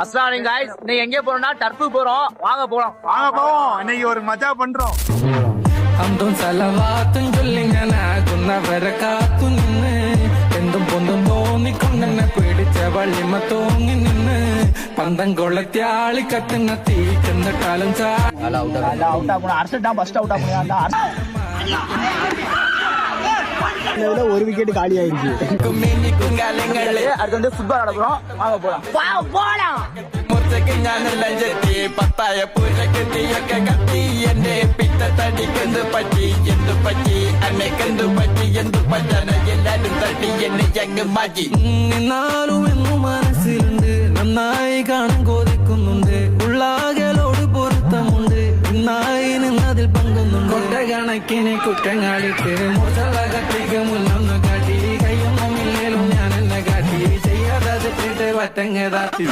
அஸ்ஸலாமு காய்ஸ், இன்னைக்கு எங்க போறோம்னா டர்ஃபு போறோம். வாங்க போலாம். இன்னைக்கு ஒரு மஜா பண்றோம். அந்தும் செலவாத்தும் சொல்லிங்க நாக்குன்ன வர காத்து நின்னு എന്തും പൊന്തും തോന്നിക്കൊണ്ടെന്നെ പിടിച്ച വള്ളിമ തോങ്ങി നിന്ന് പന്തം കൊളത്യാളി കത്തുന്ന തീക്കുന്ന കാലം ஒரு விக்கெட் காலி ஆயிடுச்சு. அடுத்து வந்து ஃபுட்பால் ஆட போறோம். வாங்க போலாம். ഞാനെല്ലാം ചെത്തി പത്തായ പൂരക്ക് തീയൊക്കെ കത്തി എന്റെ പിത്ത തടിക്കെന്ത് പറ്റി എന്തു പറ്റി അന്നക്കെന്തു പറ്റി എന്തു പറ്റാന എല്ലാരും തട്ടി എന്നെ ഞങ്ങ് മാറ്റി നിന്നാലും എന്നു മനസ്സിലുണ്ട് നന്നായി കാണാൻ കൊതിക്കുന്നുണ്ട് ഉള്ളാകലോട് പൊരുത്തമുണ്ട് നന്നായി നിന്നതിൽ പങ്കുന്നുണ്ട് കൊട്ടകണക്കിന് കുറ്റങ്ങൾക്ക് മോശകത്തിക്ക് മുന്നൊന്ന് കാട്ടി കയ്യൊന്നും ഇല്ലേലും ഞാൻ എന്നെ കാട്ടി ചെയ്യാതെ തെറ്റിട്ട് വറ്റങ്ങതാത്തി